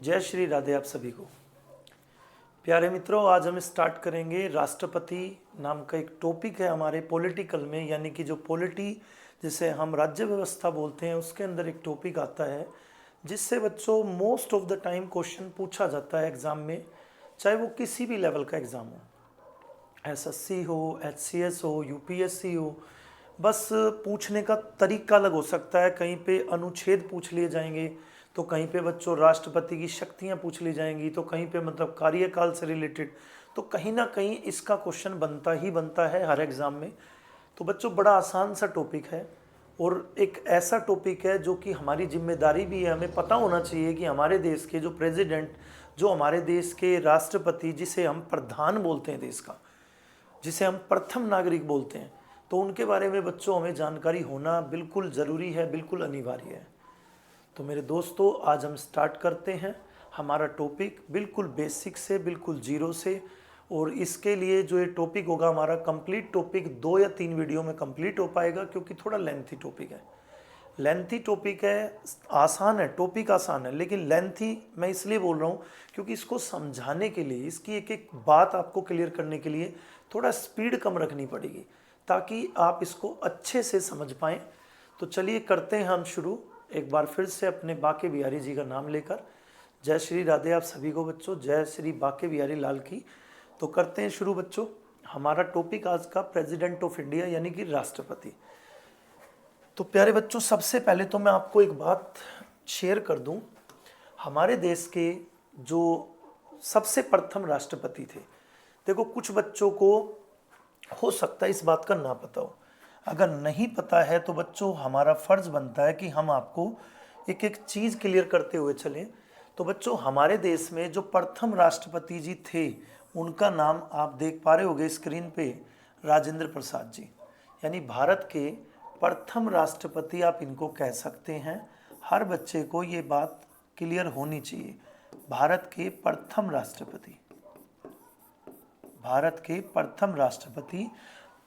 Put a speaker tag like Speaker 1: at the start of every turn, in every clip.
Speaker 1: जय श्री राधे आप सभी को। प्यारे मित्रों, आज हम स्टार्ट करेंगे राष्ट्रपति नाम का एक टॉपिक है हमारे पॉलिटिकल में, यानी कि जो पॉलिटी जिसे हम राज्य व्यवस्था बोलते हैं उसके अंदर एक टॉपिक आता है जिससे बच्चों most of the time question पूछा जाता है एग्ज़ाम में, चाहे वो किसी भी लेवल का एग्ज़ाम हो, एसएससी हो, एचसीएस हो, यूपीएससी हो। बस पूछने का तरीका अलग हो सकता है। कहीं पे अनुच्छेद पूछ लिए जाएंगे, तो कहीं पे बच्चों राष्ट्रपति की शक्तियां पूछ ली जाएंगी, तो कहीं पे मतलब कार्यकाल से रिलेटेड, तो कहीं ना कहीं इसका क्वेश्चन बनता ही बनता है हर एग्ज़ाम में। तो बच्चों बड़ा आसान सा टॉपिक है और एक ऐसा टॉपिक है जो कि हमारी जिम्मेदारी भी है। हमें पता होना चाहिए कि हमारे देश के जो प्रेसिडेंट, जो हमारे देश के राष्ट्रपति, जिसे हम प्रधान बोलते हैं देश का, जिसे हम प्रथम नागरिक बोलते हैं, तो उनके बारे में बच्चों हमें जानकारी होना बिल्कुल ज़रूरी है, बिल्कुल अनिवार्य है। तो मेरे दोस्तों, आज हम स्टार्ट करते हैं हमारा टॉपिक बिल्कुल बेसिक से, बिल्कुल जीरो से। और इसके लिए जो ये टॉपिक होगा हमारा कंप्लीट टॉपिक 2 या 3 वीडियो में कंप्लीट हो पाएगा, क्योंकि थोड़ा लेंथी टॉपिक है। लेंथी टॉपिक है, आसान है, टॉपिक आसान है, लेकिन लेंथी मैं इसलिए बोल रहा हूँ क्योंकि इसको समझाने के लिए, इसकी एक एक बात आपको क्लियर करने के लिए थोड़ा स्पीड कम रखनी पड़ेगी, ताकि आप इसको अच्छे से समझ पाएँ। तो चलिए करते हैं हम शुरू, एक बार फिर से अपने बाके बिहारी जी का नाम लेकर। जय श्री राधे आप सभी को बच्चों, जय श्री बाके बिहारी लाल की। तो करते हैं शुरू बच्चों। हमारा टॉपिक आज का प्रेसिडेंट ऑफ इंडिया यानी कि राष्ट्रपति। तो प्यारे बच्चों, सबसे पहले तो मैं आपको एक बात शेयर कर दूं। हमारे देश के जो सबसे प्रथम राष्ट्रपति थे, देखो कुछ बच्चों को हो सकता है इस बात का ना पता हो। अगर नहीं पता है तो बच्चों हमारा फर्ज बनता है कि हम आपको एक एक चीज़ क्लियर करते हुए चलें। तो बच्चों, हमारे देश में जो प्रथम राष्ट्रपति जी थे, उनका नाम आप देख पा रहे होंगे स्क्रीन पे, राजेंद्र प्रसाद जी। यानी भारत के प्रथम राष्ट्रपति आप इनको कह सकते हैं। हर बच्चे को ये बात क्लियर होनी चाहिए। भारत के प्रथम राष्ट्रपति, भारत के प्रथम राष्ट्रपति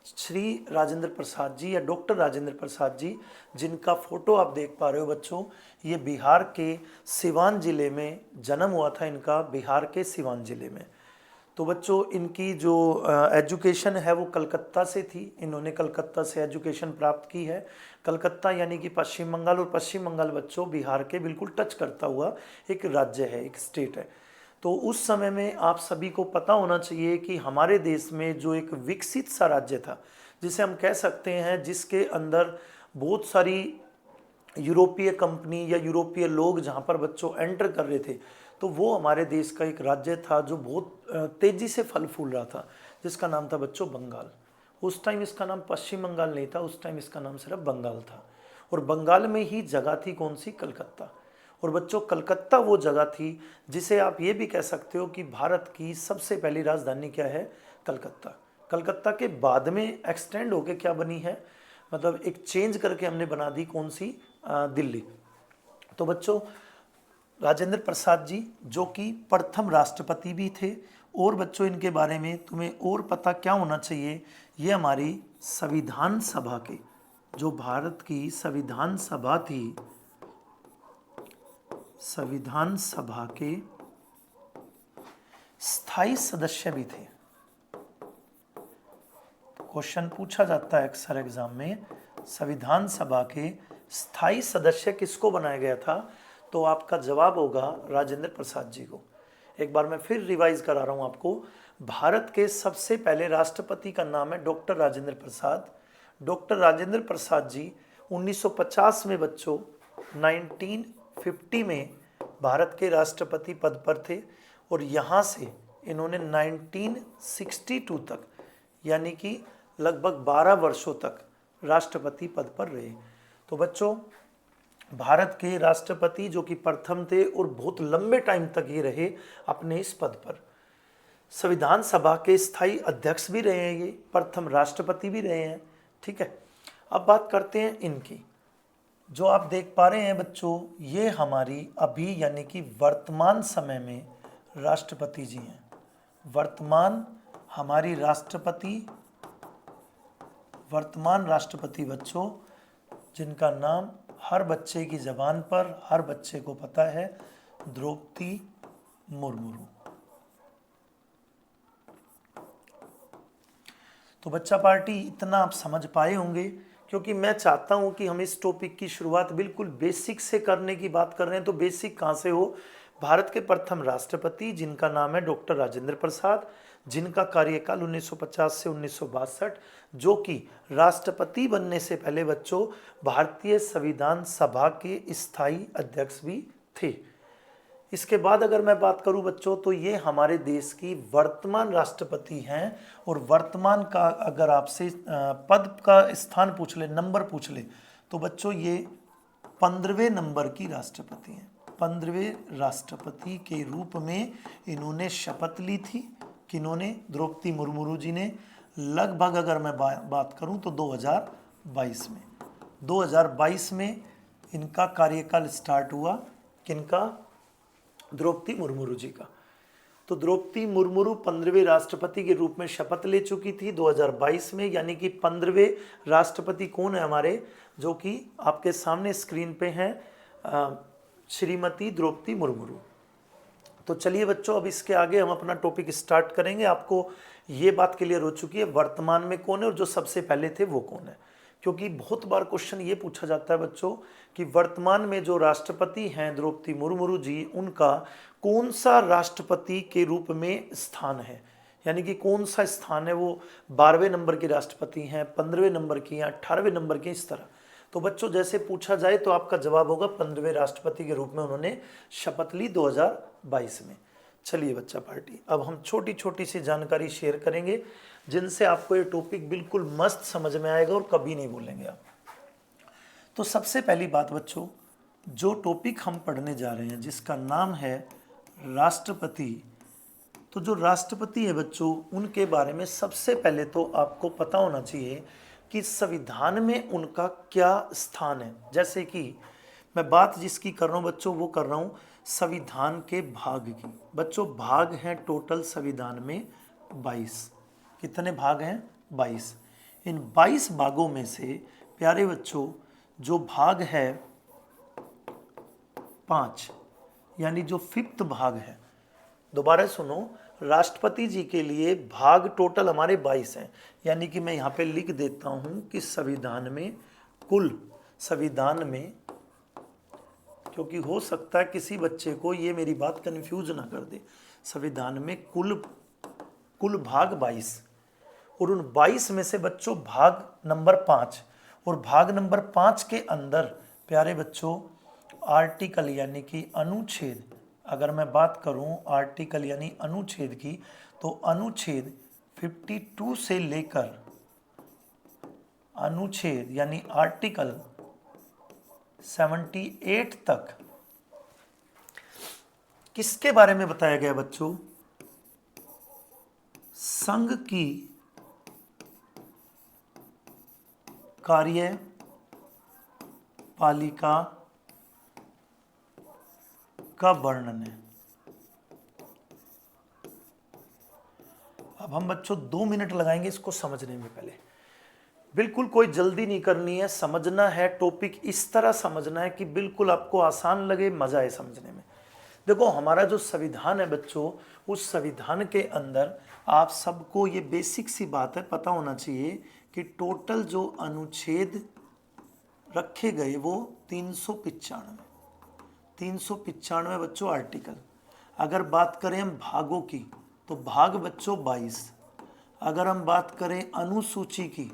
Speaker 1: श्री राजेंद्र प्रसाद जी या डॉक्टर राजेंद्र प्रसाद जी, जिनका फोटो आप देख पा रहे हो बच्चों। ये बिहार के सिवान जिले में जन्म हुआ था इनका, बिहार के सिवान जिले में। तो बच्चों इनकी जो एजुकेशन है वो कलकत्ता से थी। इन्होंने कलकत्ता से एजुकेशन प्राप्त की है। कलकत्ता यानी कि पश्चिम बंगाल, और पश्चिम बंगाल बच्चों बिहार के बिल्कुल टच करता हुआ एक राज्य है, एक स्टेट है। तो उस समय में आप सभी को पता होना चाहिए कि हमारे देश में जो एक विकसित सा राज्य था, जिसे हम कह सकते हैं, जिसके अंदर बहुत सारी यूरोपीय कंपनी या यूरोपीय लोग जहाँ पर बच्चों एंटर कर रहे थे, तो वो हमारे देश का एक राज्य था जो बहुत तेज़ी से फल फूल रहा था, जिसका नाम था बच्चों बंगाल। उस टाइम इसका नाम पश्चिम बंगाल नहीं था, उस टाइम इसका नाम सिर्फ बंगाल था। और बंगाल में ही जगह थी कौन सी? कलकत्ता। और बच्चों कलकत्ता वो जगह थी जिसे आप ये भी कह सकते हो कि भारत की सबसे पहली राजधानी क्या है? कलकत्ता। कलकत्ता के बाद में एक्सटेंड होके क्या बनी है, मतलब एक चेंज करके हमने बना दी कौन सी? दिल्ली। तो बच्चों राजेंद्र प्रसाद जी जो कि प्रथम राष्ट्रपति भी थे, और बच्चों इनके बारे में तुम्हें और पता क्या होना चाहिए, ये हमारी संविधान सभा के, जो भारत की संविधान सभा थी, संविधान सभा के स्थायी सदस्य भी थे। क्वेश्चन पूछा जाता है अक्सर एग्जाम में, संविधान सभा के स्थायी सदस्य किसको बनाया गया था? तो आपका जवाब होगा राजेंद्र प्रसाद जी को। एक बार मैं फिर रिवाइज करा रहा हूं आपको। भारत के सबसे पहले राष्ट्रपति का नाम है डॉक्टर राजेंद्र प्रसाद। डॉक्टर राजेंद्र प्रसाद जी 1950 में बच्चों 1950 में भारत के राष्ट्रपति पद पर थे, और यहाँ से इन्होंने 1962 तक, यानी कि लगभग 12 वर्षों तक राष्ट्रपति पद पर रहे। तो बच्चों भारत के राष्ट्रपति जो कि प्रथम थे और बहुत लंबे टाइम तक ये रहे अपने इस पद पर। संविधान सभा के स्थायी अध्यक्ष भी रहे हैं, ये प्रथम राष्ट्रपति भी रहे हैं। ठीक है, अब बात करते हैं इनकी। जो आप देख पा रहे हैं बच्चों, ये हमारी अभी यानी कि वर्तमान समय में राष्ट्रपति जी हैं। वर्तमान हमारी वर्तमान राष्ट्रपति बच्चों, जिनका नाम हर बच्चे की ज़बान पर, हर बच्चे को पता है, द्रौपदी मुर्मू। तो बच्चा पार्टी इतना आप समझ पाए होंगे, क्योंकि मैं चाहता हूं कि हम इस टॉपिक की शुरुआत बिल्कुल बेसिक से करने की बात कर रहे हैं। तो बेसिक कहां से हो? भारत के प्रथम राष्ट्रपति जिनका नाम है डॉक्टर राजेंद्र प्रसाद, जिनका कार्यकाल 1950 से 1962, जो कि राष्ट्रपति बनने से पहले बच्चों भारतीय संविधान सभा के स्थायी अध्यक्ष भी थे। इसके बाद अगर मैं बात करूं बच्चों, तो ये हमारे देश की वर्तमान राष्ट्रपति हैं। और वर्तमान का अगर आपसे पद का स्थान पूछ ले, नंबर पूछ ले, तो बच्चों ये 15वें नंबर की राष्ट्रपति हैं। 15वें राष्ट्रपति के रूप में इन्होंने शपथ ली थी। किन्होंने? द्रौपदी मुर्मू जी ने। लगभग अगर मैं बात करूं तो 2022 में 2022 में इनका कार्यकाल स्टार्ट हुआ। किनका? द्रौपदी मुर्मू जी का। तो द्रौपदी मुर्मू 15वें राष्ट्रपति के रूप में शपथ ले चुकी थी 2022 में। यानी कि 15वें राष्ट्रपति कौन है हमारे, जो कि आपके सामने स्क्रीन पे हैं, श्रीमती द्रौपदी मुर्मू। तो चलिए बच्चों, अब इसके आगे हम अपना टॉपिक स्टार्ट करेंगे। आपको ये बात क्लियर हो चुकी है वर्तमान में कौन है और जो सबसे पहले थे वो कौन है, क्योंकि बहुत बार क्वेश्चन ये पूछा जाता है बच्चों कि वर्तमान में जो राष्ट्रपति हैं द्रौपदी मुर्मू जी, उनका कौन सा राष्ट्रपति के रूप में स्थान है, यानी कि कौन सा स्थान है, वो 12वें नंबर के राष्ट्रपति हैं, 15वें नंबर की या 18वें नंबर के, इस तरह। तो बच्चों जैसे पूछा जाए तो आपका जवाब होगा 15वें राष्ट्रपति के रूप में उन्होंने शपथ ली 2022 में। चलिए बच्चा पार्टी, अब हम छोटी छोटी सी जानकारी शेयर करेंगे जिनसे आपको ये टॉपिक बिल्कुल मस्त समझ में आएगा और कभी नहीं भूलेंगे आप। तो सबसे पहली बात बच्चों, जो टॉपिक हम पढ़ने जा रहे हैं जिसका नाम है राष्ट्रपति, तो जो राष्ट्रपति है बच्चों, उनके बारे में सबसे पहले तो आपको पता होना चाहिए कि संविधान में उनका क्या स्थान है। जैसे कि मैं बात जिसकी कर रहा हूँ बच्चों, वो कर रहा हूँ संविधान के भाग की। बच्चों भाग हैं टोटल संविधान में 22। कितने भाग हैं? 22। इन 22 भागों में से प्यारे बच्चों जो भाग है 5, यानी जो 5th भाग है, दोबारा सुनो, राष्ट्रपति जी के लिए भाग टोटल हमारे 22 हैं। यानी कि मैं यहाँ पे लिख देता हूँ कि संविधान में क्योंकि हो सकता है किसी बच्चे को ये मेरी बात कंफ्यूज ना कर दे, संविधान में कुल भाग 22, और उन 22 में से बच्चों भाग नंबर 5, और भाग नंबर 5 के अंदर प्यारे बच्चों आर्टिकल यानी कि अनुच्छेद, अगर मैं बात करूं आर्टिकल यानी अनुच्छेद की, तो अनुच्छेद 52 से लेकर अनुच्छेद यानी आर्टिकल 78 तक किसके बारे में बताया गया बच्चों? संघ की कार्यपालिका का वर्णन है। अब हम बच्चों 2 मिनट लगाएंगे इसको समझने में। पहले बिल्कुल कोई जल्दी नहीं करनी है, समझना है टॉपिक, इस तरह समझना है कि बिल्कुल आपको आसान लगे, मजा आए समझने में। देखो हमारा जो संविधान है बच्चों, उस संविधान के अंदर आप सबको ये बेसिक सी बात है पता होना चाहिए कि टोटल जो अनुच्छेद रखे गए वो 395 बच्चों आर्टिकल। अगर बात करें हम भागों की तो भाग बच्चों 22। अगर हम बात करें अनुसूची की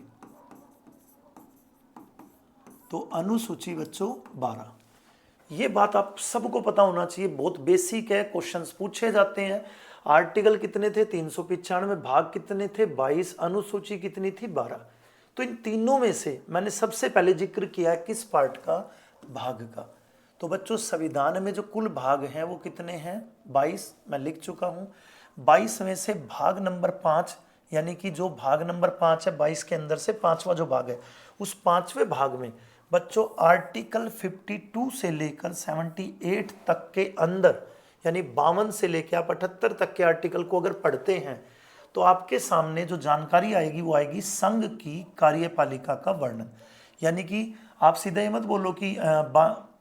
Speaker 1: तो अनुसूची बच्चों 12। ये बात आप सबको पता होना चाहिए, बहुत बेसिक है, क्वेश्चंस पूछे जाते हैं। आर्टिकल कितने थे? 395। भाग कितने थे? 22। अनुसूची कितनी थी? 12। तो इन तीनों में से मैंने सबसे पहले जिक्र किया है किस पार्ट का? भाग का। तो बच्चों संविधान में जो कुल भाग हैं वो कितने हैं? 22। मैं लिख चुका हूं। 22 में से भाग नंबर 5, यानी कि जो भाग नंबर 5 है 22 के अंदर से 5वां जो भाग है, उस 5वें भाग में बच्चों आर्टिकल 52 से लेकर 78 तक के अंदर, यानी 52 से लेकर आप 78 तक के आर्टिकल को अगर पढ़ते हैं तो आपके सामने जो जानकारी आएगी वो आएगी संघ की कार्यपालिका का वर्णन। यानी कि आप सीधे मत बोलो कि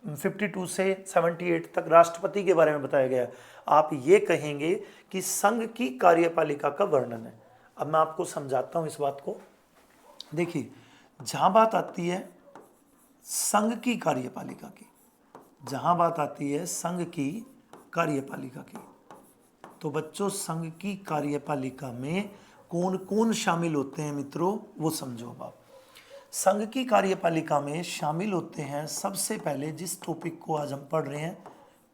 Speaker 1: 52 से 78 तक राष्ट्रपति के बारे में बताया गया है। आप ये कहेंगे कि संघ की कार्यपालिका का वर्णन है। अब मैं आपको समझाता हूं इस बात को। देखिए, जहां बात आती है संघ की कार्यपालिका की, जहां बात आती है संघ की कार्यपालिका की, तो बच्चों संघ की कार्यपालिका में कौन कौन शामिल होते हैं मित्रों, वो समझो। अब आप संघ की कार्यपालिका में शामिल होते हैं, सबसे पहले जिस टॉपिक को आज हम पढ़ रहे हैं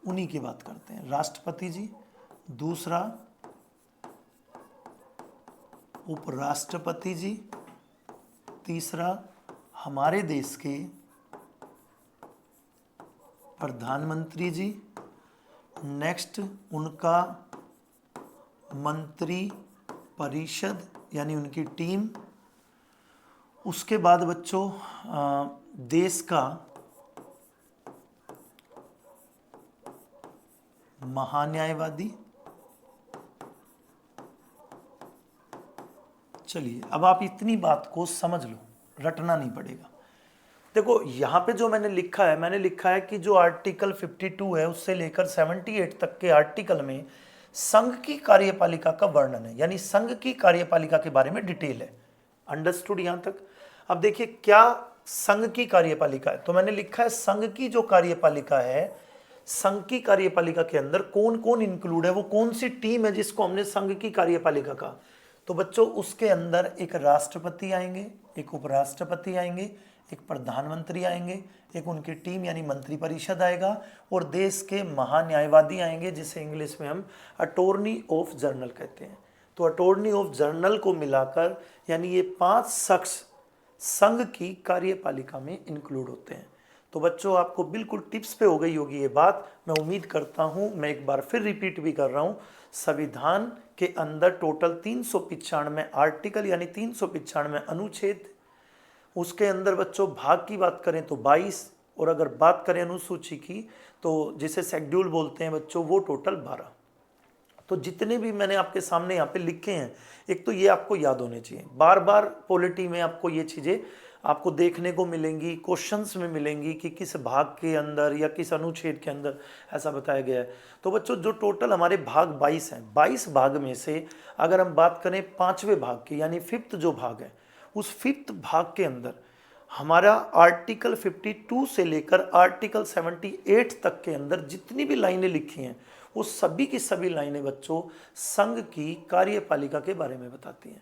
Speaker 1: उन्हीं की बात करते हैं, राष्ट्रपति जी, दूसरा उपराष्ट्रपति जी, तीसरा हमारे देश के प्रधानमंत्री जी, नेक्स्ट उनका मंत्री परिषद यानी उनकी टीम, उसके बाद बच्चों देश का महान्यायवादी। चलिए, अब आप इतनी बात को समझ लो, रटना नहीं पड़ेगा। देखो यहाँ पे जो मैंने लिखा है कि जो आर्टिकल 52 है उससे लेकर 78 तक के आर्टिकल में संघ की कार्यपालिका का वर्णन है, यानी संघ की कार्यपालिका के बारे में डिटेल है। अंडरस्टूड यहां तक? अब देखिए क्या संघ की कार्यपालिका है, तो मैंने लिखा है संघ की जो कार्यपालिका है, संघ की कार्यपालिका के अंदर कौन कौन इंक्लूड है, वो कौन सी टीम है जिसको हमने संघ की कार्यपालिका कहा। तो बच्चों उसके अंदर एक राष्ट्रपति आएंगे, एक उपराष्ट्रपति आएंगे, एक प्रधानमंत्री आएंगे, एक उनकी टीम यानी मंत्रिपरिषद आएगा, और देश के महान्यायवादी आएंगे जिसे इंग्लिश में हम अटॉर्नी ऑफ जनरल कहते हैं। तो अटॉर्नी ऑफ जनरल को मिलाकर यानी ये 5 शख्स संघ की कार्यपालिका में इंक्लूड होते हैं। तो बच्चों आपको बिल्कुल टिप्स पे हो गई होगी ये बात, मैं उम्मीद करता हूँ। मैं एक बार फिर रिपीट भी कर रहा हूँ, संविधान के अंदर टोटल 395 आर्टिकल यानी 395 अनुच्छेद, उसके अंदर बच्चों भाग की बात करें तो 22, और अगर बात करें अनुसूची की तो जिसे शेड्यूल बोलते हैं बच्चों, वो टोटल 12। तो जितने भी मैंने आपके सामने यहाँ पे लिखे हैं, एक तो ये आपको याद होने चाहिए। बार बार पॉलिटी में आपको ये चीज़ें आपको देखने को मिलेंगी, क्वेश्चंस में मिलेंगी कि किस भाग के अंदर या किस अनुच्छेद के अंदर ऐसा बताया गया है। तो बच्चों जो टोटल हमारे भाग 22 हैं, 22 भाग में से अगर हम बात करें 5वें भाग की यानी 5th जो भाग है, उस 5th भाग के अंदर हमारा आर्टिकल 52 से लेकर आर्टिकल 78 तक के अंदर जितनी भी लाइनें लिखी हैं, वो सभी की सभी लाइनें बच्चों संघ की कार्यपालिका के बारे में बताती हैं।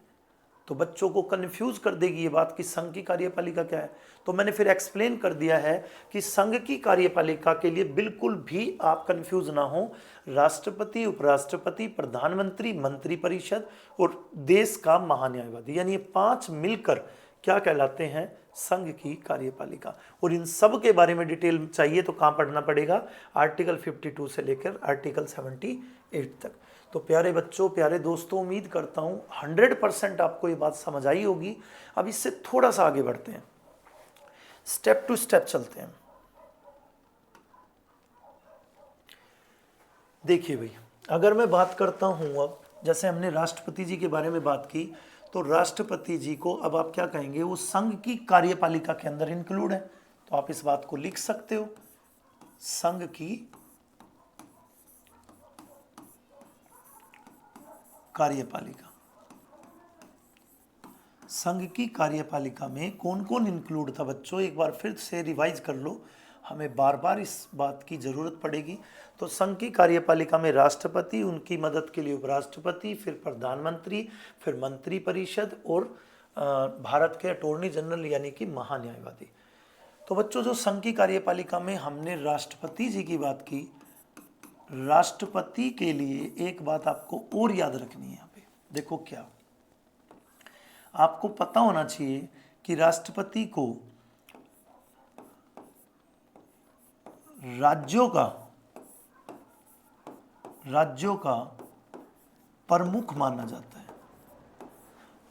Speaker 1: तो बच्चों को कंफ्यूज कर देगी ये बात कि संघ की कार्यपालिका क्या है। तो मैंने फिर एक्सप्लेन कर दिया है कि संघ की कार्यपालिका के लिए बिल्कुल भी आप कंफ्यूज ना हो, राष्ट्रपति, उपराष्ट्रपति, प्रधानमंत्री, मंत्रिपरिषद और देश का महान्यायवादी, यानी ये 5 मिलकर क्या कहलाते हैं, संघ की कार्यपालिका। और इन सब के बारे में डिटेल चाहिए तो कहाँ पढ़ना पड़ेगा, आर्टिकल 52 से लेकर आर्टिकल 78 तक। तो प्यारे बच्चों, प्यारे दोस्तों, उम्मीद करता हूँ 100% आपको ये बात समझ आई होगी। अब इससे थोड़ा सा आगे बढ़ते हैं, स्टेप टू स्टेप चलते हैं। देखिए भाई, अगर मैं बात करता हूँ, अब जैसे हमने राष्ट्रपति जी के बारे में बात की, तो राष्ट्रपति जी को अब आप क्या कहेंगे, वो संघ की कार्यपालिका के अंदर इंक्लूड है। तो आप इस बात को लिख सकते हो, संघ की कार्यपालिका। संघ की कार्यपालिका में कौन कौन इंक्लूड था बच्चों, एक बार फिर से रिवाइज कर लो, हमें बार बार इस बात की जरूरत पड़ेगी। तो संघ की कार्यपालिका में राष्ट्रपति, उनकी मदद के लिए उपराष्ट्रपति, फिर प्रधानमंत्री, फिर मंत्रिपरिषद और भारत के अटॉर्नी जनरल यानी कि महान्यायवादी। तो बच्चों जो संघ की कार्यपालिका में हमने राष्ट्रपति जी की बात की, राष्ट्रपति के लिए एक बात आपको और याद रखनी है। यहाँ पे देखो, क्या आपको पता होना चाहिए कि राष्ट्रपति को राज्यों का प्रमुख माना जाता है।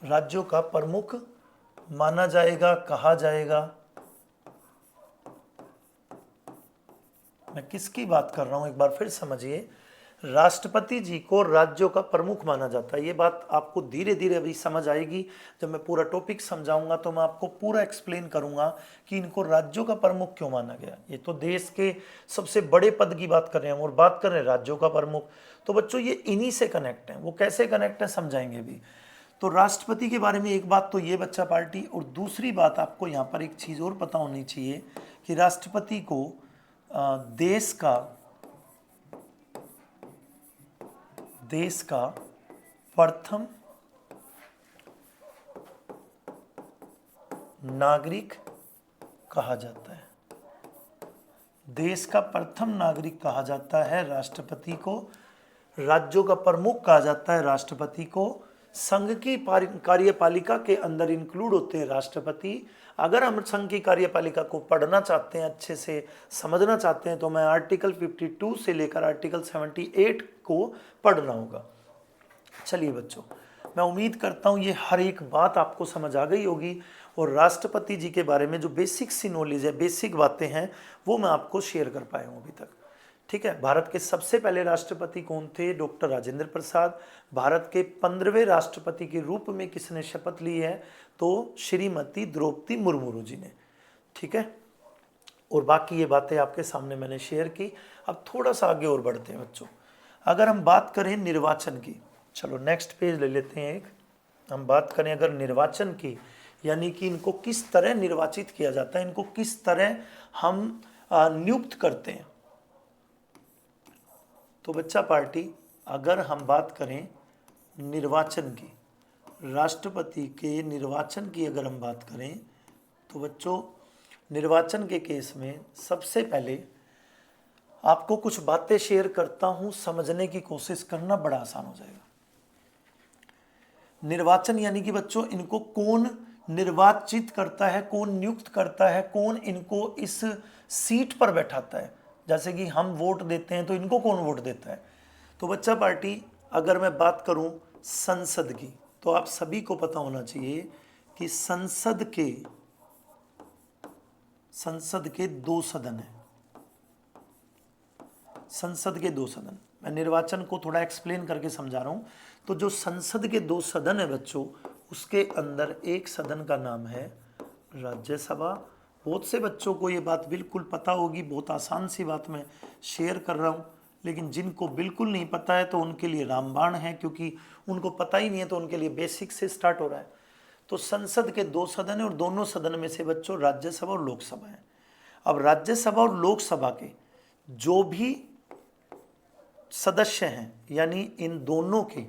Speaker 1: राज्यों का प्रमुख माना जाएगा, कहा जाएगा। मैं किसकी बात कर रहा हूं, एक बार फिर समझिए। राष्ट्रपति जी को राज्यों का प्रमुख माना जाता है। ये बात आपको धीरे धीरे अभी समझ आएगी। जब मैं पूरा टॉपिक समझाऊंगा तो मैं आपको पूरा एक्सप्लेन करूंगा कि इनको राज्यों का प्रमुख क्यों माना गया। ये तो देश के सबसे बड़े पद की बात कर रहे हैं और बात कर रहे हैं राज्यों का प्रमुख। तो बच्चों ये इन्हीं से कनेक्ट है। वो कैसे कनेक्ट है समझाएंगे भी। तो राष्ट्रपति के बारे में एक बात तो ये बच्चा पार्टी, और दूसरी बात आपको यहाँ पर एक चीज़ और पता होनी चाहिए कि राष्ट्रपति को देश का प्रथम नागरिक कहा जाता है। देश का प्रथम नागरिक कहा जाता है राष्ट्रपति को। राज्यों का प्रमुख कहा जाता है राष्ट्रपति को। संघ की कार्यपालिका के अंदर इंक्लूड होते हैं राष्ट्रपति। अगर हम संघ की कार्यपालिका को पढ़ना चाहते हैं, अच्छे से समझना चाहते हैं, तो मैं आर्टिकल 52 से लेकर आर्टिकल 78 को पढ़ना होगा। चलिए बच्चों, मैं उम्मीद करता हूँ ये हर एक बात आपको समझ आ गई होगी, और राष्ट्रपति जी के बारे में जो बेसिक सी नॉलेज है, बेसिक बातें हैं, वो मैं आपको शेयर कर पाया हूँ अभी तक। ठीक है। भारत के सबसे पहले राष्ट्रपति कौन थे? डॉक्टर राजेंद्र प्रसाद। भारत के 15वें राष्ट्रपति के रूप में किसने शपथ ली है? तो श्रीमती द्रौपदी मुर्मू जी ने। ठीक है। और बाकी ये बातें आपके सामने मैंने शेयर की। अब थोड़ा सा आगे और बढ़ते हैं बच्चों। अगर हम बात करें निर्वाचन की, चलो नेक्स्ट पेज ले लेते हैं एक। हम बात करें अगर निर्वाचन की, यानी कि इनको किस तरह निर्वाचित किया जाता है, इनको किस तरह हम नियुक्त करते हैं। तो बच्चा पार्टी, अगर हम बात करें निर्वाचन की, राष्ट्रपति के निर्वाचन की अगर हम बात करें, तो बच्चों निर्वाचन के केस में सबसे पहले आपको कुछ बातें शेयर करता हूं, समझने की कोशिश करना, बड़ा आसान हो जाएगा। निर्वाचन यानी कि बच्चों इनको कौन निर्वाचित करता है, कौन नियुक्त करता है, कौन इनको इस सीट पर बैठाता है। जैसे कि हम वोट देते हैं तो इनको कौन वोट देता है। तो बच्चा पार्टी, अगर मैं बात करूं संसद की, तो आप सभी को पता होना चाहिए कि संसद के 2 सदन हैं। संसद के 2 सदन, मैं निर्वाचन को थोड़ा एक्सप्लेन करके समझा रहा हूं। तो जो संसद के 2 सदन है बच्चों, उसके अंदर एक सदन का नाम है राज्यसभा। बहुत से बच्चों को ये बात बिल्कुल पता होगी, बहुत आसान सी बात मैं शेयर कर रहा हूँ, लेकिन जिनको बिल्कुल नहीं पता है तो उनके लिए रामबाण है, क्योंकि उनको पता ही नहीं है, तो उनके लिए बेसिक से स्टार्ट हो रहा है। तो संसद के 2 सदन है, और दोनों सदन में से बच्चों राज्यसभा और लोकसभा है। अब राज्यसभा और लोकसभा के जो भी सदस्य हैं, यानी इन दोनों के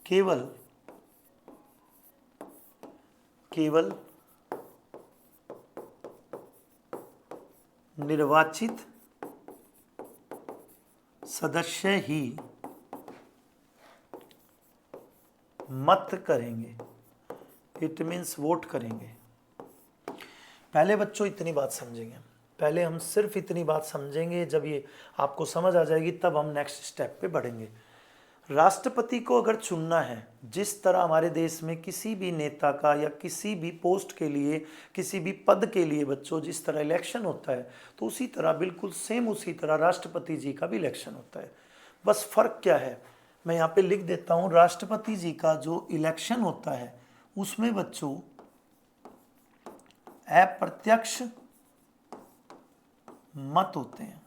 Speaker 1: केवल निर्वाचित सदस्य ही मत करेंगे। इट मीन्स वोट करेंगे। पहले बच्चों इतनी बात समझेंगे, पहले हम सिर्फ इतनी बात समझेंगे। जब ये आपको समझ आ जाएगी तब हम नेक्स्ट स्टेप पे बढ़ेंगे। राष्ट्रपति को अगर चुनना है, जिस तरह हमारे देश में किसी भी नेता का या किसी भी पोस्ट के लिए, किसी भी पद के लिए बच्चों जिस तरह इलेक्शन होता है, तो उसी तरह, बिल्कुल सेम उसी तरह राष्ट्रपति जी का भी इलेक्शन होता है। बस फर्क क्या है, मैं यहाँ पे लिख देता हूँ। राष्ट्रपति जी का जो इलेक्शन होता है उसमें बच्चों अप्रत्यक्ष मत होते हैं।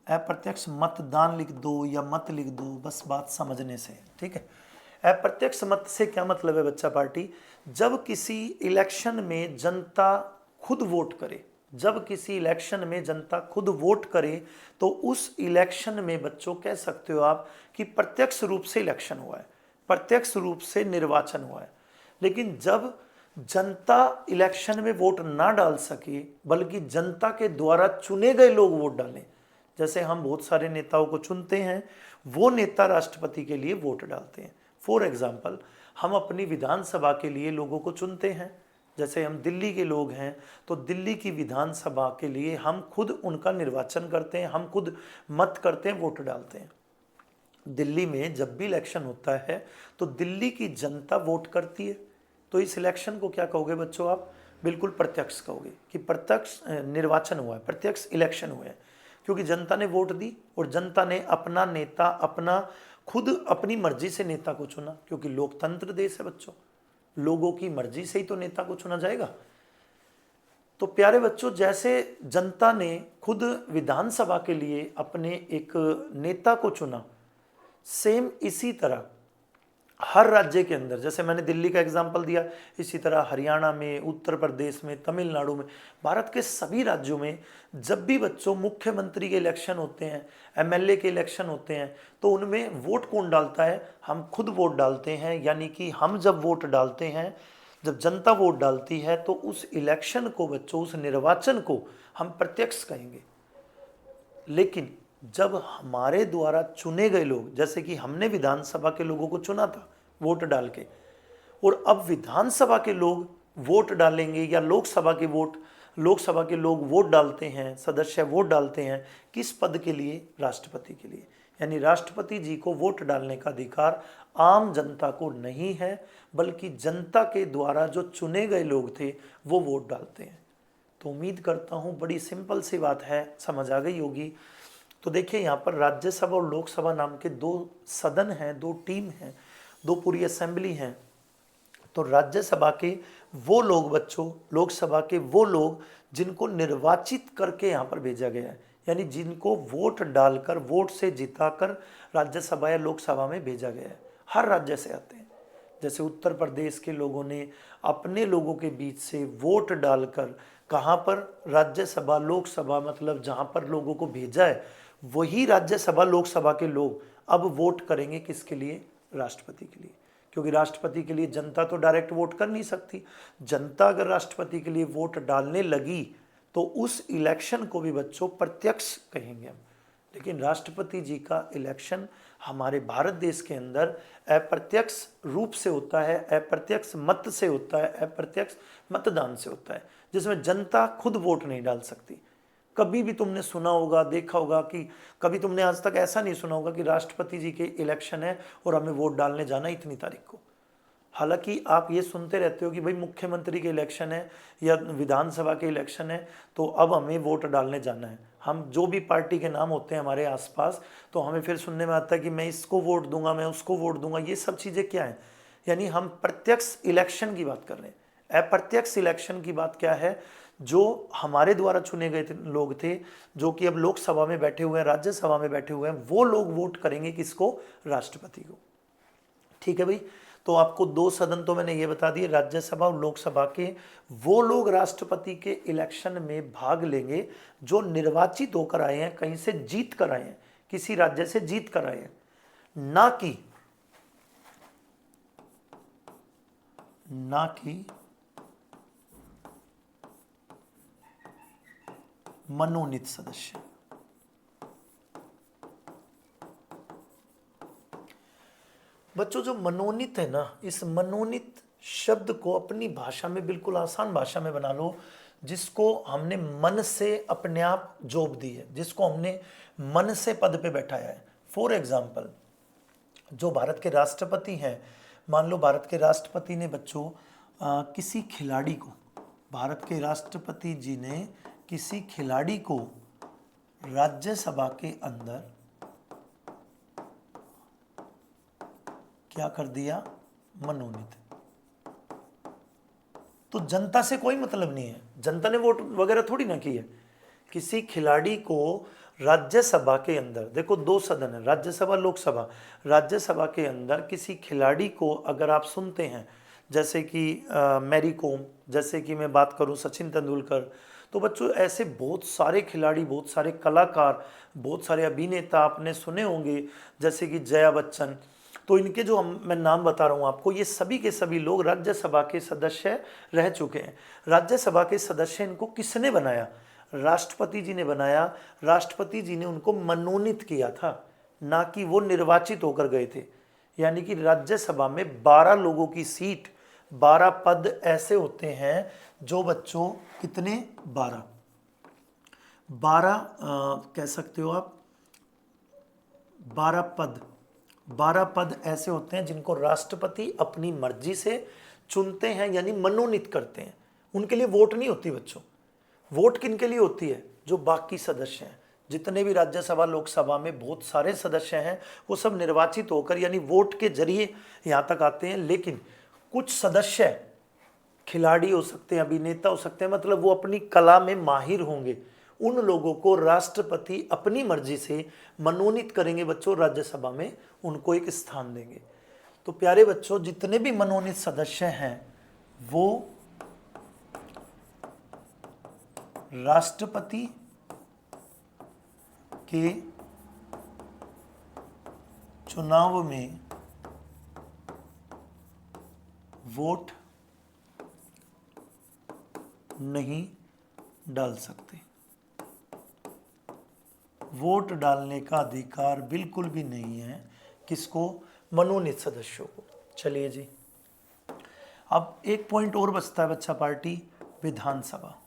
Speaker 1: अप्रत्यक्ष मतदान लिख दो या मत लिख दो, बस बात समझने से। ठीक है। अप्रत्यक्ष मत से क्या मतलब है बच्चा पार्टी? जब किसी इलेक्शन में जनता खुद वोट करे, जब किसी इलेक्शन में जनता खुद वोट करे, तो उस इलेक्शन में बच्चों कह सकते हो आप कि प्रत्यक्ष रूप से इलेक्शन हुआ है, प्रत्यक्ष रूप से निर्वाचन हुआ है। लेकिन जब जनता इलेक्शन में वोट ना डाल सके, बल्कि जनता के द्वारा चुने गए लोग वोट डालें, जैसे हम बहुत सारे नेताओं को चुनते हैं, वो नेता राष्ट्रपति के लिए वोट डालते हैं। फॉर एग्जाम्पल, हम अपनी विधानसभा के लिए लोगों को चुनते हैं। जैसे हम दिल्ली के लोग हैं, तो दिल्ली की विधानसभा के लिए हम खुद उनका निर्वाचन करते हैं, हम खुद मत करते हैं, वोट डालते हैं। दिल्ली में जब भी इलेक्शन होता है तो दिल्ली की जनता वोट करती है। तो इस इलेक्शन को क्या कहोगे बच्चों आप? बिल्कुल प्रत्यक्ष कहोगे कि प्रत्यक्ष निर्वाचन हुआ है, प्रत्यक्ष इलेक्शन हुआ है, क्योंकि जनता ने वोट दी और जनता ने अपना नेता अपना खुद अपनी मर्जी से नेता को चुना, क्योंकि लोकतंत्र देश है बच्चों, लोगों की मर्जी से ही तो नेता को चुना जाएगा। तो प्यारे बच्चों, जैसे जनता ने खुद विधानसभा के लिए अपने एक नेता को चुना, सेम इसी तरह हर राज्य के अंदर, जैसे मैंने दिल्ली का एग्जांपल दिया, इसी तरह हरियाणा में, उत्तर प्रदेश में, तमिलनाडु में, भारत के सभी राज्यों में जब भी बच्चों मुख्यमंत्री के इलेक्शन होते हैं, एमएलए के इलेक्शन होते हैं, तो उनमें वोट कौन डालता है? हम खुद वोट डालते हैं। यानी कि हम जब वोट डालते हैं, जब जनता वोट डालती है, तो उस इलेक्शन को बच्चों, उस निर्वाचन को हम प्रत्यक्ष कहेंगे। लेकिन जब हमारे द्वारा चुने गए लोग, जैसे कि हमने विधानसभा के लोगों को चुना था वोट डाल के, और अब विधानसभा के लोग वोट डालेंगे या लोकसभा के लोग वोट डालते हैं, सदस्य वोट डालते हैं किस पद के लिए? राष्ट्रपति के लिए। यानी राष्ट्रपति जी को वोट डालने का अधिकार आम जनता को नहीं है, बल्कि जनता के द्वारा जो चुने गए लोग थे वो वोट डालते हैं। तो उम्मीद करता हूँ बड़ी सिंपल सी बात है, समझ आ गई होगी। तो देखिए, यहाँ पर राज्यसभा और लोकसभा नाम के दो सदन हैं, दो टीम हैं, दो पूरी असेंबली हैं। तो राज्यसभा के वो लोग बच्चों, लोकसभा के वो लोग जिनको निर्वाचित करके यहाँ पर भेजा गया है, यानी जिनको वोट डालकर, वोट से जिताकर राज्यसभा या लोकसभा में भेजा गया है, हर राज्य से आते हैं। जैसे उत्तर प्रदेश के लोगों ने अपने लोगों के बीच से वोट डालकर कहाँ पर? राज्यसभा लोकसभा, मतलब जहाँ पर लोगों को भेजा है वही राज्यसभा लोकसभा के लोग अब वोट करेंगे किसके लिए? राष्ट्रपति के लिए। क्योंकि राष्ट्रपति के लिए जनता तो डायरेक्ट वोट कर नहीं सकती। जनता अगर राष्ट्रपति के लिए वोट डालने लगी तो उस इलेक्शन को भी बच्चों प्रत्यक्ष कहेंगे हम। लेकिन राष्ट्रपति जी का इलेक्शन हमारे भारत देश के अंदर अप्रत्यक्ष रूप से होता है, अप्रत्यक्ष मत से होता है, अप्रत्यक्ष मतदान से होता है, जिसमें जनता खुद वोट नहीं डाल सकती। कभी भी तुमने सुना होगा, देखा होगा कि कभी तुमने आज तक ऐसा नहीं सुना होगा कि राष्ट्रपति जी के इलेक्शन है और हमें वोट डालने जाना इतनी तारीख को। हालांकि आप ये सुनते रहते हो कि भाई मुख्यमंत्री के इलेक्शन है या विधानसभा के इलेक्शन है तो अब हमें वोट डालने जाना है। हम जो भी पार्टी के नाम होते हैं हमारे आसपास, तो हमें फिर सुनने में आता है कि मैं इसको वोट दूंगा, मैं उसको वोट दूंगा। ये सब चीज़ें क्या है? यानी हम प्रत्यक्ष इलेक्शन की बात कर रहे हैं। अप्रत्यक्ष इलेक्शन की बात क्या है? जो हमारे द्वारा चुने गए लोग थे, जो कि अब लोकसभा में बैठे हुए हैं, राज्यसभा में बैठे हुए हैं, वो लोग वोट करेंगे किसको? राष्ट्रपति को। ठीक है भाई। तो आपको दो सदन तो मैंने ये बता दिए, राज्यसभा और लोकसभा के वो लोग राष्ट्रपति के इलेक्शन में भाग लेंगे जो निर्वाचित होकर आए हैं, कहीं से जीत कर आए हैं, किसी राज्य से जीत कर आए हैं, ना कि मनोनीत सदस्य। बच्चों, जो मनोनीत है ना, इस मनोनीत शब्द को अपनी भाषा में बिल्कुल आसान भाषा में बना लो, जिसको हमने मन से अपने आप जोप दी है, जिसको हमने मन से पद पे बैठाया है। फॉर एग्जाम्पल, जो भारत के राष्ट्रपति हैं, मान लो भारत के राष्ट्रपति ने बच्चों किसी खिलाड़ी को, भारत के राष्ट्रपति जी ने किसी खिलाड़ी को राज्यसभा के अंदर क्या कर दिया? मनोनीत। तो जनता से कोई मतलब नहीं है, जनता ने वोट वगैरह थोड़ी ना की है। किसी खिलाड़ी को राज्यसभा के अंदर, देखो दो सदन है, राज्यसभा लोकसभा, राज्यसभा के अंदर किसी खिलाड़ी को अगर आप सुनते हैं, जैसे कि मैरी कॉम, जैसे कि मैं बात करूं सचिन तेंदुलकर, तो बच्चों ऐसे बहुत सारे खिलाड़ी, बहुत सारे कलाकार, बहुत सारे अभिनेता आपने सुने होंगे, जैसे कि जया बच्चन। तो इनके जो मैं नाम बता रहा हूँ आपको, ये सभी के सभी लोग राज्यसभा के सदस्य रह चुके हैं। राज्यसभा के सदस्य इनको किसने बनाया? राष्ट्रपति जी ने बनाया। राष्ट्रपति जी ने उनको मनोनीत किया था, ना कि वो निर्वाचित होकर गए थे। यानी कि राज्यसभा में 12 लोगों की सीट, 12 पद ऐसे होते हैं जो बच्चों कितने? 12 कह सकते हो आप, 12 पद ऐसे होते हैं जिनको राष्ट्रपति अपनी मर्जी से चुनते हैं, यानी मनोनीत करते हैं। उनके लिए वोट नहीं होती बच्चों। वोट किन के लिए होती है? जो बाकी सदस्य हैं, जितने भी राज्यसभा लोकसभा में बहुत सारे सदस्य हैं, वो सब निर्वाचित होकर यानी वोट के जरिए यहाँ तक आते हैं। लेकिन कुछ सदस्य खिलाड़ी हो सकते हैं, अभिनेता हो सकते हैं, मतलब वो अपनी कला में माहिर होंगे, उन लोगों को राष्ट्रपति अपनी मर्जी से मनोनीत करेंगे बच्चों, राज्यसभा में उनको एक स्थान देंगे। तो प्यारे बच्चों, जितने भी मनोनीत सदस्य हैं वो राष्ट्रपति के चुनाव में वोट नहीं डाल सकते। वोट डालने का अधिकार बिल्कुल भी नहीं है किसको? मनोनीत सदस्यों को। चलिए जी, अब एक पॉइंट और बचता है बच्चा पार्टी, विधानसभा।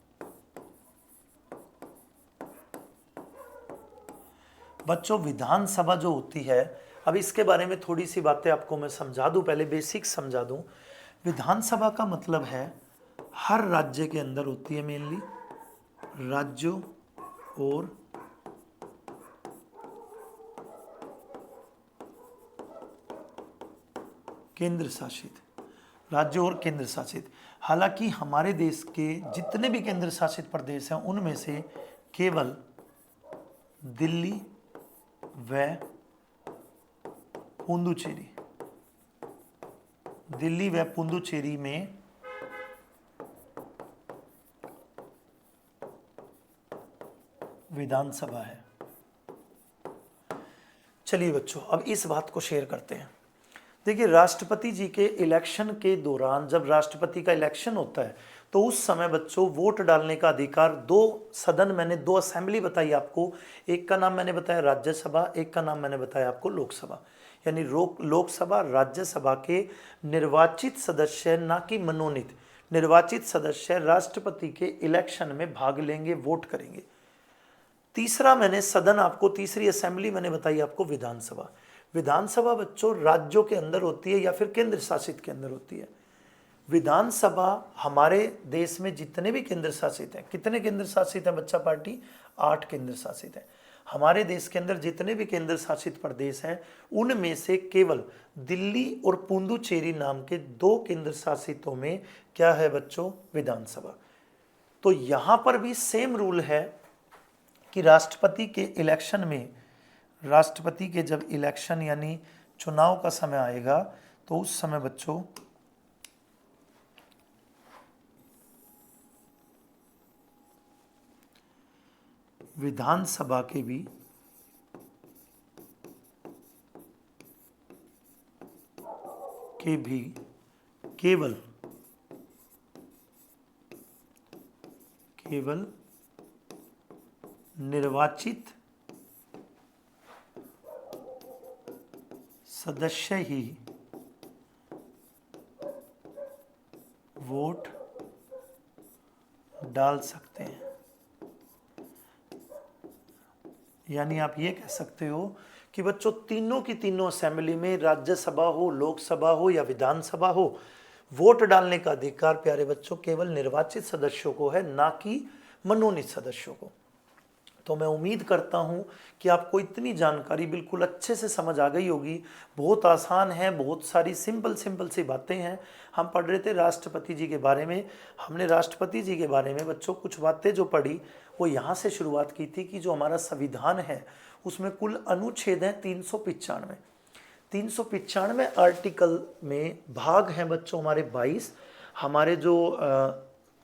Speaker 1: बच्चों विधानसभा जो होती है, अब इसके बारे में थोड़ी सी बातें आपको मैं समझा दूं, पहले बेसिक समझा दूं। विधानसभा का मतलब है हर राज्य के अंदर होती है, मेनली राज्यों और केंद्र शासित, राज्यों और केंद्र शासित। हालांकि हमारे देश के जितने भी केंद्र शासित प्रदेश हैं उनमें से केवल दिल्ली व पुडुचेरी, दिल्ली व पुडुचेरी में विधानसभा है। चलिए बच्चों, अब इस बात को शेयर करते हैं। देखिए, राष्ट्रपति जी के इलेक्शन के दौरान जब राष्ट्रपति का इलेक्शन होता है तो उस समय बच्चों वोट डालने का अधिकार दो सदन, मैंने दो असेंबली बताई आपको, एक का नाम मैंने बताया राज्यसभा, एक का नाम मैंने बताया आपको लोकसभा। यानी लोकसभा राज्यसभा के निर्वाचित सदस्य, ना कि मनोनीत, निर्वाचित सदस्य राष्ट्रपति के इलेक्शन में भाग लेंगे, वोट करेंगे। तीसरा मैंने सदन आपको, तीसरी असेंबली मैंने बताई आपको विधानसभा। विधानसभा बच्चों राज्यों के अंदर होती है या फिर केंद्र शासित के अंदर होती है। विधानसभा हमारे देश में जितने भी केंद्र शासित हैं, कितने केंद्र शासित हैं बच्चा पार्टी? 8 केंद्र शासित हैं। हमारे देश के अंदर जितने भी केंद्र शासित प्रदेश हैं उनमें से केवल दिल्ली और पुडुचेरी नाम के 2 केंद्र शासितों में क्या है बच्चों? विधानसभा। तो यहां पर भी सेम रूल है कि राष्ट्रपति के इलेक्शन में, राष्ट्रपति के जब इलेक्शन यानी चुनाव का समय आएगा तो उस समय बच्चों विधानसभा के भी केवल निर्वाचित सदस्य ही वोट डाल सकते हैं। यानी आप ये कह सकते हो कि बच्चों तीनों की तीनों असेंबली में, राज्यसभा हो, लोकसभा हो या विधानसभा हो, वोट डालने का अधिकार प्यारे बच्चों केवल निर्वाचित सदस्यों को है, ना कि मनोनीत सदस्यों को। तो मैं उम्मीद करता हूं कि आपको इतनी जानकारी बिल्कुल अच्छे से समझ आ गई होगी। बहुत आसान है, बहुत सारी सिंपल सी बातें हैं। हम पढ़ रहे थे राष्ट्रपति जी के बारे में। हमने राष्ट्रपति जी के बारे में बच्चों कुछ बातें जो पढ़ी वो यहाँ से शुरुआत की थी कि जो हमारा संविधान है उसमें कुल अनुच्छेद हैं 395। 395 आर्टिकल में भाग हैं बच्चों हमारे 22। हमारे जो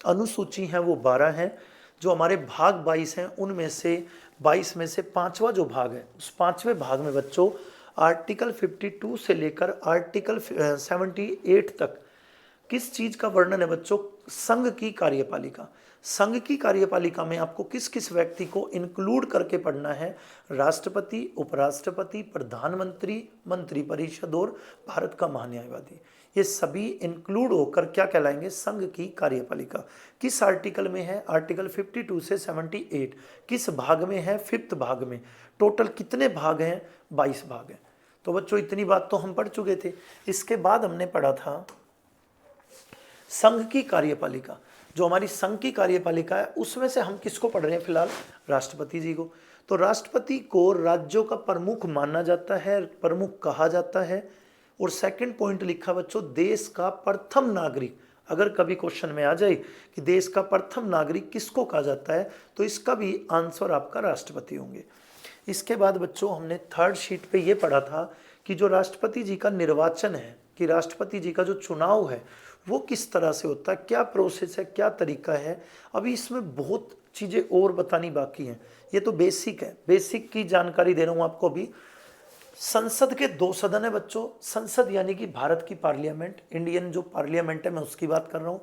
Speaker 1: अनुसूची हैं वो 12 हैं। जो हमारे भाग 22 हैं उनमें से 22 में से 5वां जो भाग है, उस 5वें भाग में बच्चों आर्टिकल 52 से लेकर आर्टिकल 78 तक किस चीज़ का वर्णन है बच्चों? संघ की कार्यपालिका। संघ की कार्यपालिका में आपको किस किस व्यक्ति को इंक्लूड करके पढ़ना है? राष्ट्रपति, उपराष्ट्रपति, प्रधानमंत्री, मंत्रिपरिषद और भारत का महान्यायवादी। ये सभी इंक्लूड होकर क्या कहलाएंगे? संघ की कार्यपालिका। किस आर्टिकल में है? आर्टिकल 52 से 78। किस भाग में है? 5th भाग में। टोटल कितने भाग हैं? 22 भाग हैं। तो बच्चों इतनी बात तो हम पढ़ चुके थे। इसके बाद हमने पढ़ा था संघ की कार्यपालिका। जो हमारी संघ की कार्यपालिका है उसमें से हम किसको पढ़ रहे हैं फिलहाल, राष्ट्रपति जी को। तो राष्ट्रपति को राज्यों का प्रमुख माना जाता है, प्रमुख कहा जाता है। और सेकंड पॉइंट लिखा बच्चों, देश का प्रथम नागरिक। अगर कभी क्वेश्चन में आ जाए कि देश का प्रथम नागरिक किसको कहा जाता है, तो इसका भी आंसर आपका राष्ट्रपति होंगे। इसके बाद बच्चों हमने थर्ड शीट पे ये पढ़ा था कि जो राष्ट्रपति जी का निर्वाचन है, कि राष्ट्रपति जी का जो चुनाव है वो किस तरह से होता है, क्या प्रोसेस है, क्या तरीका है। अभी इसमें बहुत चीज़ें और बतानी बाकी हैं, ये तो बेसिक है, बेसिक की जानकारी दे रहा हूँ आपको अभी। संसद के 2 सदन है बच्चों। संसद यानी कि भारत की पार्लियामेंट, इंडियन जो पार्लियामेंट है मैं उसकी बात कर रहा हूँ।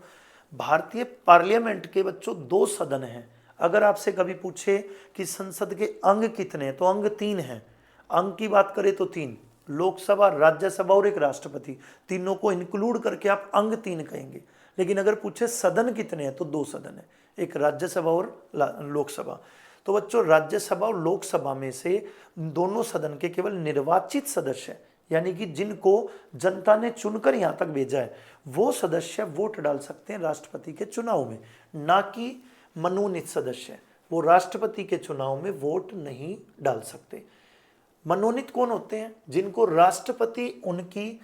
Speaker 1: भारतीय पार्लियामेंट के बच्चों 2 सदन हैं। अगर आपसे कभी पूछे कि संसद के अंग कितने हैं, तो अंग 3 हैं। अंग की बात करें तो 3, लोकसभा, राज्यसभा और एक राष्ट्रपति, तीनों को इंक्लूड करके आप अंग 3 कहेंगे। लेकिन अगर पूछे सदन कितने हैं, तो 2 सदन है, एक राज्यसभा और लोकसभा। तो बच्चों राज्यसभा और लोकसभा में से दोनों सदन के केवल निर्वाचित सदस्य, यानी कि जिनको जनता ने चुनकर यहाँ तक भेजा है, वो सदस्य वोट डाल सकते हैं राष्ट्रपति के चुनाव में, ना कि मनोनीत सदस्य। वो राष्ट्रपति के चुनाव में वोट नहीं डाल सकते। मनोनीत कौन होते हैं? जिनको राष्ट्रपति उनकी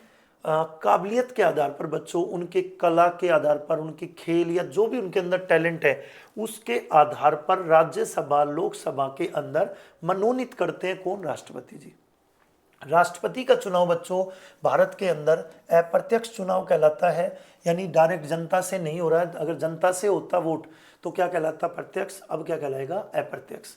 Speaker 1: काबिलियत के आधार पर बच्चों, उनके कला के आधार पर, उनके खेल या जो भी उनके अंदर टैलेंट है उसके आधार पर राज्यसभा लोकसभा के अंदर मनोनीत करते हैं। कौन? राष्ट्रपति जी। राष्ट्रपति का चुनाव बच्चों भारत के अंदर अप्रत्यक्ष चुनाव कहलाता है, यानी डायरेक्ट जनता से नहीं हो रहा है। अगर जनता से होता वोट तो क्या कहलाता? प्रत्यक्ष। अब क्या कहलाएगा? अप्रत्यक्ष।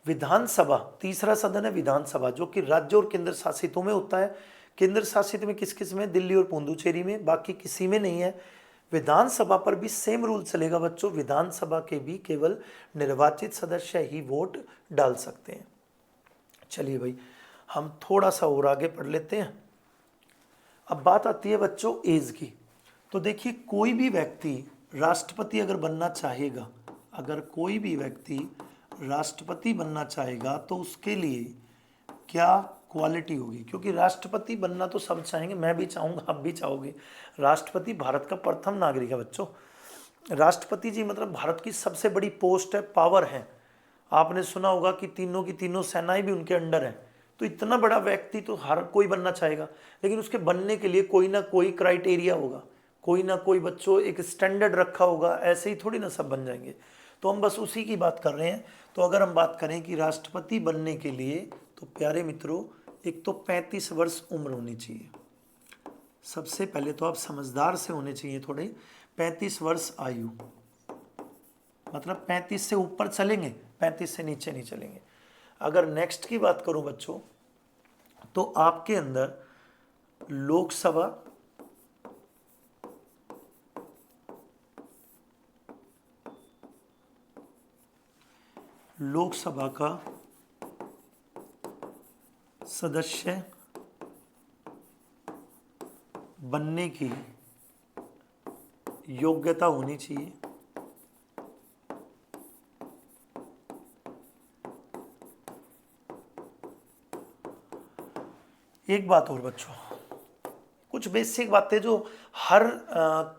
Speaker 1: विधानसभा, तीसरा सदन है विधानसभा, जो कि राज्य और केंद्र शासितों में होता है। केंद्र शासित में किस किस में? दिल्ली और पुडुचेरी में, बाकी किसी में नहीं है। विधानसभा पर भी सेम रूल चलेगा बच्चों, विधानसभा के भी केवल निर्वाचित सदस्य ही वोट डाल सकते हैं। चलिए भाई हम थोड़ा सा और आगे पढ़ लेते हैं। अब बात आती है बच्चों एज की। तो देखिए कोई भी व्यक्ति राष्ट्रपति अगर बनना चाहेगा, अगर कोई भी व्यक्ति राष्ट्रपति बनना चाहेगा तो उसके लिए क्या क्वालिटी होगी? क्योंकि राष्ट्रपति बनना तो सब चाहेंगे, मैं भी चाहूँगा, आप भी चाहोगे। राष्ट्रपति भारत का प्रथम नागरिक है बच्चों। राष्ट्रपति जी मतलब भारत की सबसे बड़ी पोस्ट है, पावर है। आपने सुना होगा कि तीनों की तीनों सेनाएं भी उनके अंडर हैं। तो इतना बड़ा व्यक्ति तो हर कोई बनना चाहेगा, लेकिन उसके बनने के लिए कोई ना कोई क्राइटेरिया होगा, कोई ना कोई बच्चों एक स्टैंडर्ड रखा होगा। ऐसे ही थोड़ी ना सब बन जाएंगे। तो हम बस उसी की बात कर रहे हैं। तो अगर हम बात करें कि राष्ट्रपति बनने के लिए, तो प्यारे मित्रों एक तो 35 वर्ष उम्र होनी चाहिए। सबसे पहले तो आप समझदार से होने चाहिए थोड़े। 35 वर्ष आयु मतलब 35 से ऊपर चलेंगे, 35 से नीचे नहीं चलेंगे। अगर नेक्स्ट की बात करूं बच्चों, तो आपके अंदर लोकसभा का सदस्य बनने की योग्यता होनी चाहिए। एक बात और बच्चों, कुछ बेसिक बातें जो हर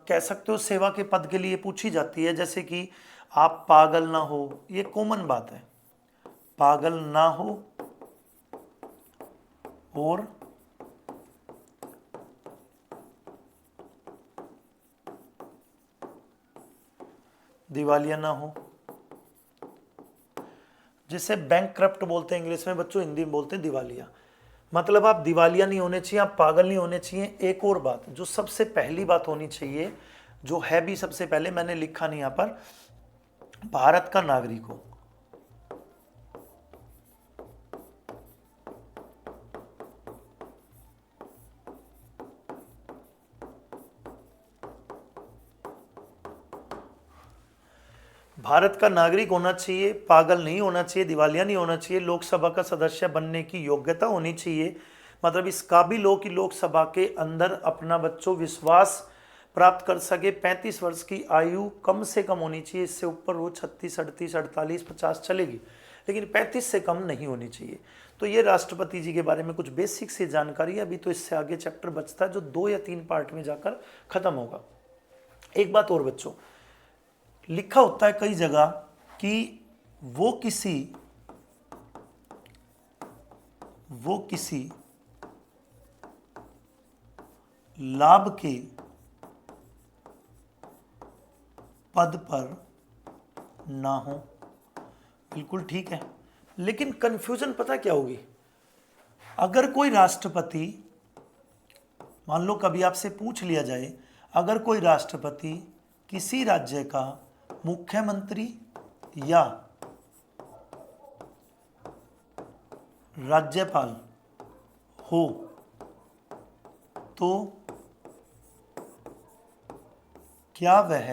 Speaker 1: कह सकते हो सेवा के पद के लिए पूछी जाती है, जैसे कि आप पागल ना हो, ये कॉमन बात है, पागल ना हो और दिवालिया ना हो, जिसे बैंकक्रप्ट बोलते हैं इंग्लिश में बच्चों, हिंदी में बोलते हैं दिवालिया। मतलब आप दिवालिया नहीं होने चाहिए, आप पागल नहीं होने चाहिए। एक और बात जो सबसे पहली बात होनी चाहिए, जो है भी सबसे पहले, मैंने लिखा नहीं यहाँ पर, भारत का नागरिक हो। भारत का नागरिक होना चाहिए, पागल नहीं होना चाहिए, दिवालिया नहीं होना चाहिए, लोकसभा का सदस्य बनने की योग्यता होनी चाहिए। मतलब इस काबिल हो कि लोकसभा के अंदर अपना बच्चों विश्वास प्राप्त कर सके। 35 वर्ष की आयु कम से कम होनी चाहिए, इससे ऊपर वो 36, 38, 48, 50 चलेगी, लेकिन 35 से कम नहीं होनी चाहिए। तो ये राष्ट्रपति जी के बारे में कुछ बेसिक सी जानकारी है। अभी तो इससे आगे चैप्टर बचता है जो 2 या 3 पार्ट में जाकर खत्म होगा। एक बात और बच्चों, लिखा होता है कई जगह कि वो किसी लाभ के पद पर ना हो। बिल्कुल ठीक है, लेकिन कंफ्यूजन पता क्या होगी? अगर कोई राष्ट्रपति, मान लो कभी आपसे पूछ लिया जाए, अगर कोई राष्ट्रपति किसी राज्य का मुख्यमंत्री या राज्यपाल हो तो क्या वह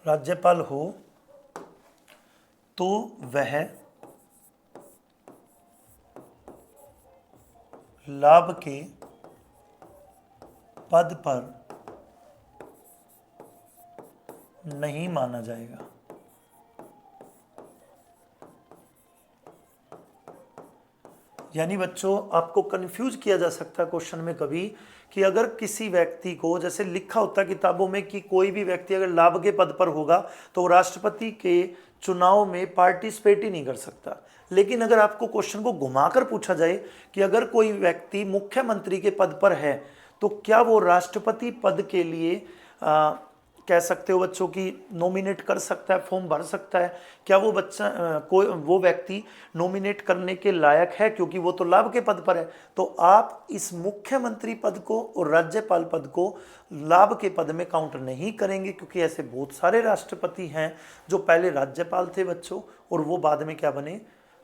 Speaker 1: राज्यपाल हो तो वह लाभ के पद पर नहीं माना जाएगा। यानी बच्चों, आपको कंफ्यूज किया जा सकता है क्वेश्चन में कभी कि अगर किसी व्यक्ति को, जैसे लिखा होता है किताबों में कि कोई भी व्यक्ति अगर लाभ के पद पर होगा तो राष्ट्रपति के चुनाव में पार्टिसिपेट ही नहीं कर सकता। लेकिन अगर आपको क्वेश्चन को घुमाकर पूछा जाए कि अगर कोई व्यक्ति मुख्यमंत्री के पद पर है तो क्या वो राष्ट्रपति पद के लिए कह सकते हो बच्चों की नॉमिनेट कर सकता है, फॉर्म भर सकता है? क्या वो वो व्यक्ति नॉमिनेट करने के लायक है, क्योंकि वो तो लाभ के पद पर है? तो आप इस मुख्यमंत्री पद को और राज्यपाल पद को लाभ के पद में काउंट नहीं करेंगे, क्योंकि ऐसे बहुत सारे राष्ट्रपति हैं जो पहले राज्यपाल थे बच्चों और वो बाद में क्या बने?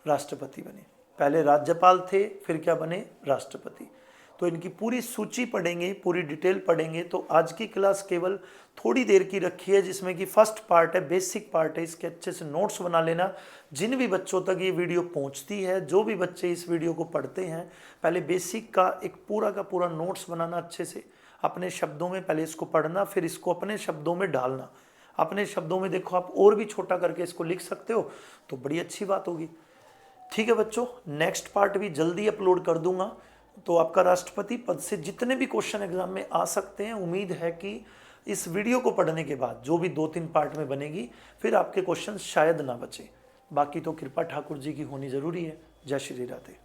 Speaker 1: राष्ट्रपति बने। पहले राज्यपाल थे, फिर क्या बने? राष्ट्रपति। तो इनकी पूरी सूची पढ़ेंगे, पूरी डिटेल पढ़ेंगे। तो आज की क्लास केवल थोड़ी देर की रखी है, जिसमें कि फर्स्ट पार्ट है, बेसिक पार्ट है। इसके अच्छे से नोट्स बना लेना। जिन भी बच्चों तक ये वीडियो पहुंचती है, जो भी बच्चे इस वीडियो को पढ़ते हैं, पहले बेसिक का एक पूरा का पूरा नोट्स बनाना अच्छे से, अपने शब्दों में पहले इसको पढ़ना, फिर इसको अपने शब्दों में डालना। अपने शब्दों में देखो, आप और भी छोटा करके इसको लिख सकते हो तो बड़ी अच्छी बात होगी। ठीक है बच्चों, नेक्स्ट पार्ट भी जल्दी अपलोड कर दूंगा। तो आपका राष्ट्रपति पद से जितने भी क्वेश्चन एग्जाम में आ सकते हैं, उम्मीद है कि इस वीडियो को पढ़ने के बाद जो भी 2-3 पार्ट में बनेगी, फिर आपके क्वेश्चन शायद ना बचे। बाकी तो कृपा ठाकुर जी की होनी जरूरी है। जय श्री राधे।